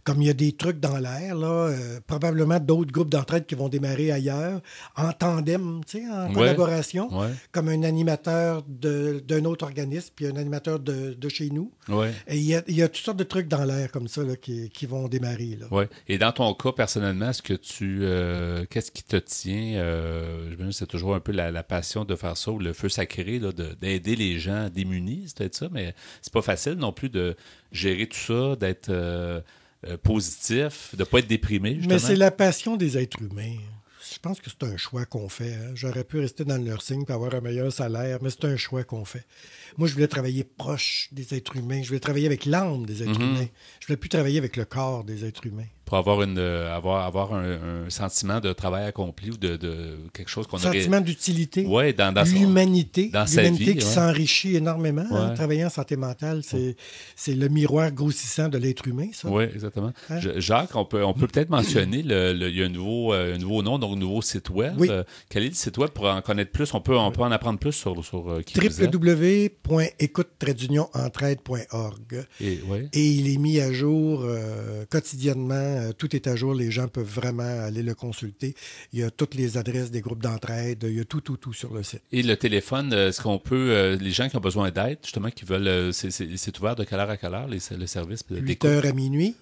Comme il y a des trucs dans l'air, là, probablement d'autres groupes d'entraide qui vont démarrer ailleurs, en tandem, en collaboration, comme un animateur d'un autre organisme, puis un animateur de chez nous. Ouais. Et il y a toutes sortes de trucs dans l'air comme ça là, qui vont démarrer. Là. Ouais. Et dans ton cas, personnellement, est-ce que qu'est-ce qui te tient? Je c'est toujours un peu la passion de faire ça, ou le feu sacré, là, d'aider les gens démunis, c'est peut-être ça, mais c'est pas facile non plus de gérer tout ça, d'être positif, de ne pas être déprimé, justement. Mais c'est la passion des êtres humains. je pense que c'est un choix qu'on fait. Hein. J'aurais pu rester dans le nursing pour avoir un meilleur salaire, mais c'est un choix qu'on fait. Moi, je voulais travailler proche des êtres humains. Je voulais travailler avec l'âme des êtres humains. Je voulais plus travailler avec le corps des êtres humains. Pour avoir un sentiment de travail accompli ou de quelque chose qu'on aurait... Sentiment d'utilité. Oui, dans l'humanité. Dans sa l'humanité vie, qui s'enrichit énormément. Hein, travailler en santé mentale, c'est le miroir grossissant de l'être humain, ça. Oui, exactement. Hein? Jacques, on peut peut-être mentionner, il y a un nouveau nom, donc un nouveau site web. Oui. Quel est le site web pour en connaître plus? On peut en apprendre plus sur qui vous êtes. www.écoute-entraide.org. Et il est mis à jour quotidiennement. Tout est à jour. Les gens peuvent vraiment aller le consulter. Il y a toutes les adresses des groupes d'entraide. Il y a tout sur le site. Et le téléphone, est-ce qu'on peut... les gens qui ont besoin d'aide, justement, qui veulent... c'est ouvert de quelle heure à quelle heure, le service? 8h à minuit.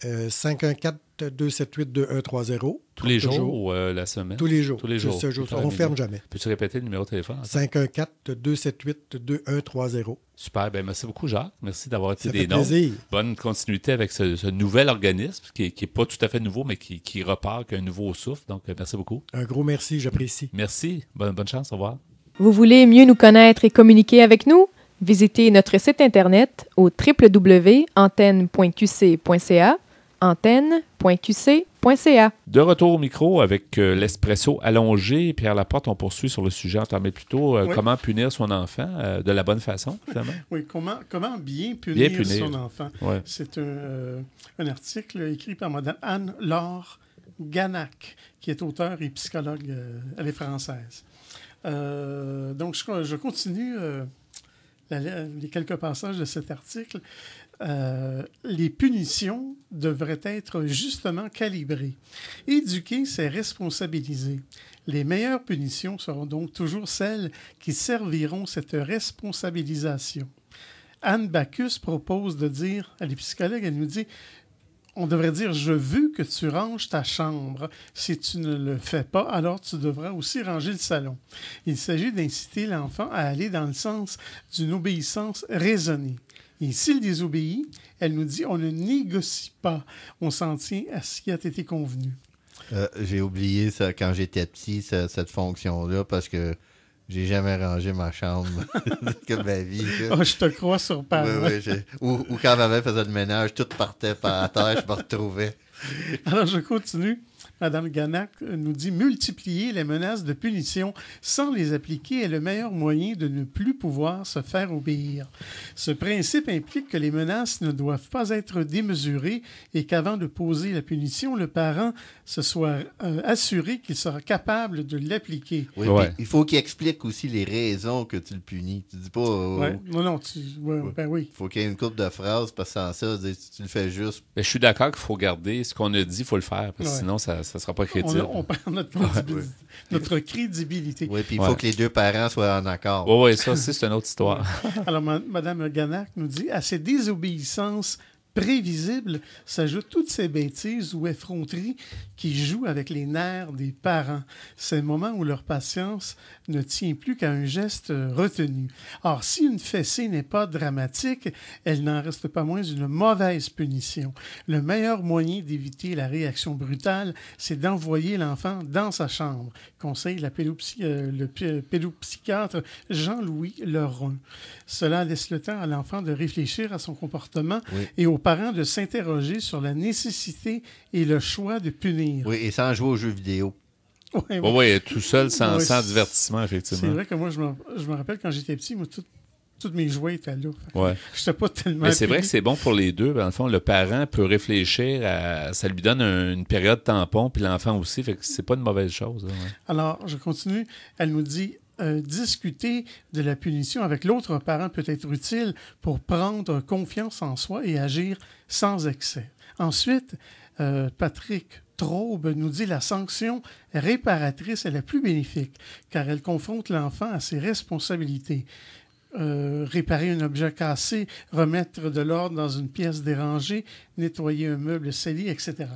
514-278-2130. Tous les jours ou la semaine? Tous les jours. Tous les jours. On ne ferme jamais. Peux-tu répéter le numéro de téléphone? 514-278-2130. Super. Ben, merci beaucoup, Jacques. Merci d'avoir été des nôtres. Bonne continuité avec ce nouvel organisme qui n'est pas tout à fait nouveau, mais qui repart, qui a un nouveau souffle. Donc, merci beaucoup. Un gros merci. J'apprécie. Merci. Bonne chance. Au revoir. Vous voulez mieux nous connaître et communiquer avec nous? Visitez notre site Internet au www.antenne.qc.ca, antenne.qc.ca. De retour au micro avec l'Espresso allongé. Pierre Laporte, on poursuit sur le sujet entamé plus tôt. Comment punir son enfant de la bonne façon, finalement? Oui, comment bien punir son enfant. Ouais. C'est un article écrit par Mme Anne-Laure Ganac, qui est auteure et psychologue. Elle est française. Donc, je continue les quelques passages de cet article. Les punitions devraient être justement calibrées. Éduquer, c'est responsabiliser. Les meilleures punitions seront donc toujours celles qui serviront cette responsabilisation. Anne Bacchus propose de dire, elle est psychologue, elle nous dit, on devrait dire « Je veux que tu ranges ta chambre. Si tu ne le fais pas, alors tu devras aussi ranger le salon. » Il s'agit d'inciter l'enfant à aller dans le sens d'une obéissance raisonnée. Et s'il désobéit, elle nous dit « On ne négocie pas. On s'en tient à ce qui a été convenu. » J'ai oublié ça quand j'étais petit, cette fonction-là, parce que j'ai jamais rangé ma chambre de ma vie. Oh, je te crois sur parole. Oui, ou quand ma mère faisait le ménage, tout partait par terre, je me retrouvais. Alors, je continue. Mme Ganac nous dit « Multiplier les menaces de punition sans les appliquer est le meilleur moyen de ne plus pouvoir se faire obéir. Ce principe implique que les menaces ne doivent pas être démesurées et qu'avant de poser la punition, le parent se soit assuré qu'il sera capable de l'appliquer. » Oui, il faut qu'il explique aussi les raisons que tu le punis. Tu dis pas... Ben oui. Il faut qu'il y ait une couple de phrases, parce que sans ça, tu le fais juste. Ben, je suis d'accord qu'il faut garder ce qu'on a dit, il faut le faire, parce que sinon, ça ne sera pas crédible. On perd notre crédibilité. Oui, puis il faut que les deux parents soient en accord. Oui, ça aussi, c'est une autre histoire. Alors, Mme Ganac nous dit « À ces désobéissances prévisibles s'ajoutent toutes ces bêtises ou effronteries qui jouent avec les nerfs des parents. C'est le moment où leur patience ne tient plus qu'à un geste retenu. Or, si une fessée n'est pas dramatique, elle n'en reste pas moins une mauvaise punition. Le meilleur moyen d'éviter la réaction brutale, c'est d'envoyer l'enfant dans sa chambre, conseille le pédopsychiatre Jean-Louis Lebrun. Cela laisse le temps à l'enfant de réfléchir à son comportement et aux parents de s'interroger sur la nécessité et le choix de punir. Oui, et sans jouer aux jeux vidéo. Oui, tout seul, sans divertissement, effectivement. C'est vrai que moi, je me rappelle quand j'étais petit, moi, tous mes jouets étaient là. Ouais. Je n'étais pas tellement... Mais c'est vrai que c'est bon pour les deux. Dans le fond, le parent peut réfléchir ça lui donne une période tampon, puis l'enfant aussi. Fait que c'est pas une mauvaise chose. Là, ouais. Alors, je continue. Elle nous dit... discuter de la punition avec l'autre parent peut être utile pour prendre confiance en soi et agir sans excès. Ensuite, Patrick Traube nous dit la sanction réparatrice est la plus bénéfique car elle confronte l'enfant à ses responsabilités. Réparer un objet cassé, remettre de l'ordre dans une pièce dérangée, nettoyer un meuble sali, etc.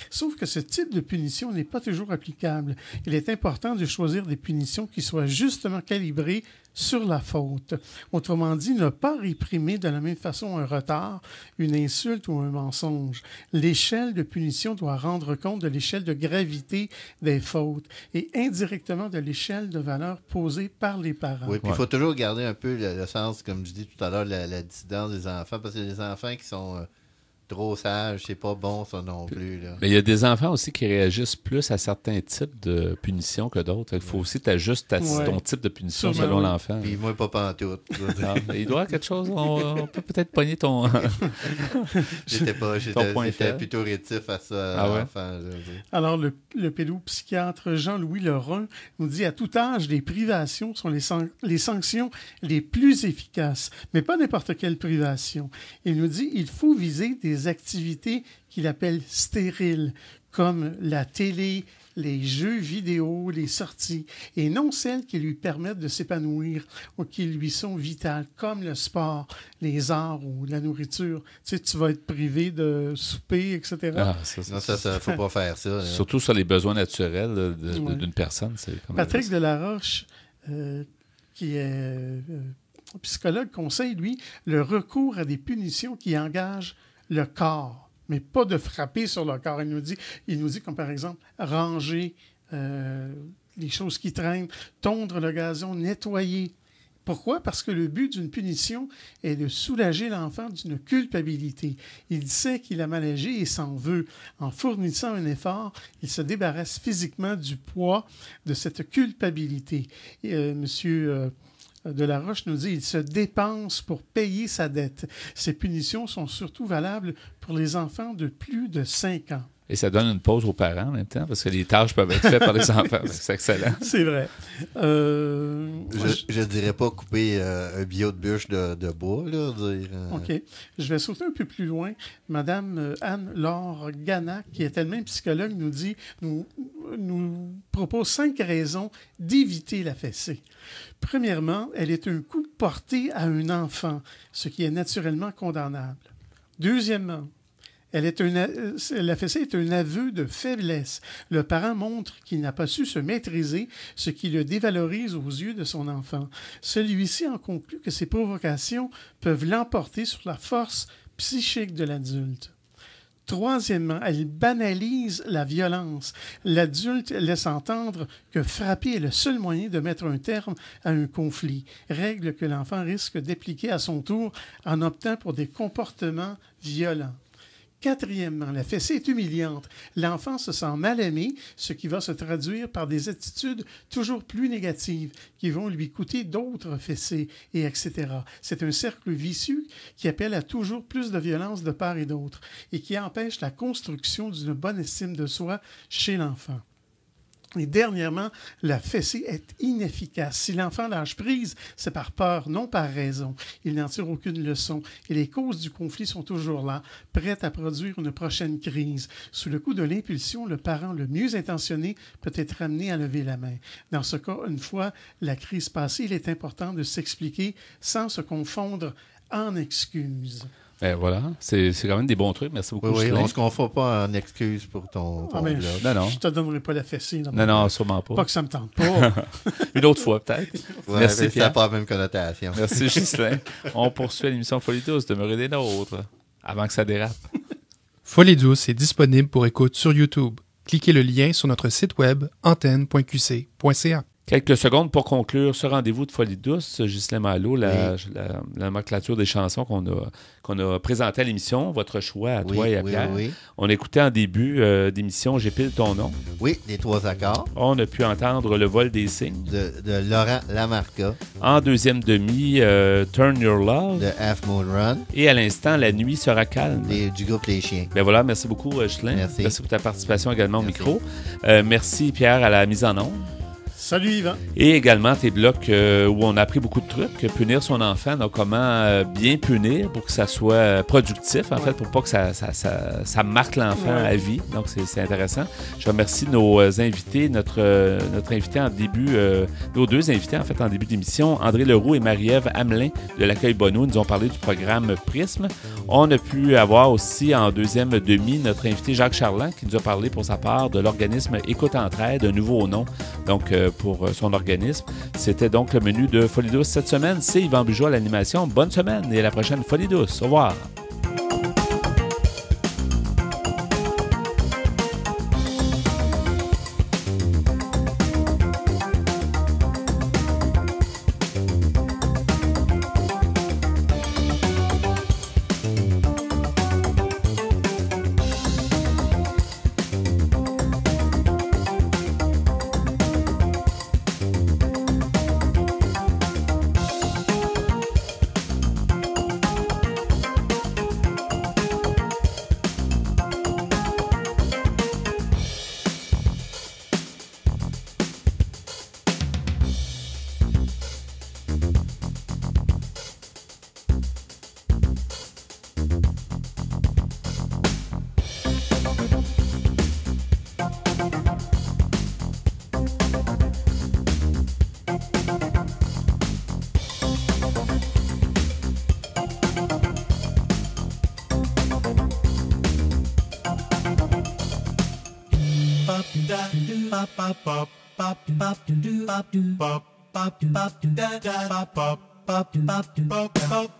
Sauf que ce type de punition n'est pas toujours applicable. Il est important de choisir des punitions qui soient justement calibrées sur la faute. Autrement dit, ne pas réprimer de la même façon un retard, une insulte ou un mensonge. L'échelle de punition doit rendre compte de l'échelle de gravité des fautes et indirectement de l'échelle de valeur posée par les parents. Oui, puis il faut toujours garder un peu le sens, comme je dis tout à l'heure, la dissidence des enfants, parce qu'il y a des enfants qui sont trop sages, c'est pas bon ça non plus. Là. Mais il y a des enfants aussi qui réagissent plus à certains types de punitions que d'autres. Il faut aussi t'ajuster ton type de punition selon l'enfant. Puis moi, pas pantoute. Il doit y avoir quelque chose. On peut peut-être pogner ton... J'étais plutôt rétif à ça, l'enfant. Alors, le pédopsychiatre Jean-Louis Lebrun nous dit « À tout âge, les privations sont les sanctions les plus efficaces, mais pas n'importe quelle privation. » Il nous dit « Il faut viser des activités qu'il appelle stériles, comme la télé, les jeux vidéo, les sorties, et non celles qui lui permettent de s'épanouir ou qui lui sont vitales, comme le sport, les arts ou la nourriture. Tu sais, tu vas être privé de souper, etc. Non, ça, faut pas faire ça. Là. Surtout sur les besoins naturels d'une personne. Patrick Delaroche, qui est psychologue, conseille, lui, le recours à des punitions qui engagent le corps, mais pas de frapper sur le corps. Il nous dit comme par exemple ranger les choses qui traînent, tondre le gazon, nettoyer. Pourquoi? Parce que le but d'une punition est de soulager l'enfant d'une culpabilité. Il sait qu'il a mal agi et s'en veut. En fournissant un effort, il se débarrasse physiquement du poids de cette culpabilité. Monsieur Delaroche nous dit « Il se dépense pour payer sa dette. Ces punitions sont surtout valables pour les enfants de plus de 5 ans. » Et ça donne une pause aux parents en même temps, parce que les tâches peuvent être faites par les enfants. C'est excellent. C'est vrai. Je dirais pas couper un biot de bûche de bois. Là, OK. Je vais sauter un peu plus loin. Madame Anne-Laure Ganac, qui est elle-même psychologue, nous propose 5 raisons d'éviter la fessée. Premièrement, elle est un coup porté à un enfant, ce qui est naturellement condamnable. Deuxièmement, la fessée est un aveu de faiblesse. Le parent montre qu'il n'a pas su se maîtriser, ce qui le dévalorise aux yeux de son enfant. Celui-ci en conclut que ces provocations peuvent l'emporter sur la force psychique de l'adulte. Troisièmement, elle banalise la violence. L'adulte laisse entendre que frapper est le seul moyen de mettre un terme à un conflit, règle que l'enfant risque d'appliquer à son tour en optant pour des comportements violents. Quatrièmement, la fessée est humiliante. L'enfant se sent mal aimé, ce qui va se traduire par des attitudes toujours plus négatives qui vont lui coûter d'autres fessées, et etc. C'est un cercle vicieux qui appelle à toujours plus de violence de part et d'autre et qui empêche la construction d'une bonne estime de soi chez l'enfant. Et dernièrement, la fessée est inefficace. Si l'enfant lâche prise, c'est par peur, non par raison. Il n'en tire aucune leçon. Et les causes du conflit sont toujours là, prêtes à produire une prochaine crise. Sous le coup de l'impulsion, le parent le mieux intentionné peut être amené à lever la main. Dans ce cas, une fois la crise passée, il est important de s'expliquer sans se confondre en excuses. Ben voilà, c'est quand même des bons trucs. Merci beaucoup. Oui, on ne se confond pas en excuses pour ton blog. Non. Je ne te donnerai pas la fessée. Non, sûrement pas. Pas que ça ne me tente pas. Une autre fois, peut-être. Ouais, merci, Pierre. Ça n'a pas la même connotation. Merci, Ghislain. On poursuit l'émission Folie douce. Demeurez des nôtres avant que ça dérape. Folie douce est disponible pour écoute sur YouTube. Cliquez le lien sur notre site web antenne.qc.ca. Quelques secondes pour conclure ce rendez-vous de Folie douce. Ghislain Malo, la nomenclature des chansons qu'on a présentées à l'émission, votre choix à toi et à Pierre. Oui. On écoutait en début d'émission « J'ai pile ton nom ». Oui, des 3 accords. On a pu entendre « Le vol des signes ». De Laurent Lamarca. En deuxième demi, « Turn Your Love ». De Half Moon Run. Et à l'instant, « La nuit sera calme ». Du groupe Les Chiens. Ben voilà, merci beaucoup Ghislain. Merci pour ta participation également au micro. Merci Pierre à la mise en onde. Salut Yvan. Et également tes blocs où on a appris beaucoup de trucs. Punir son enfant, donc comment bien punir pour que ça soit productif, en fait, pour pas que ça marque l'enfant à vie. Donc c'est intéressant. Je remercie nos invités, notre invité en début, nos 2 invités en fait en début d'émission, André Leroux et Marie-Ève Hamelin de l'Accueil Bonneau, nous ont parlé du programme Prisme. On a pu avoir aussi en deuxième demi notre invité Jacques Charland qui nous a parlé pour sa part de l'organisme Écoute Entraide, un nouveau nom donc pour son organisme. C'était donc le menu de Folie douce cette semaine. C'est Yvan Bugeaud à l'animation. Bonne semaine et à la prochaine Folie douce. Au revoir. Bop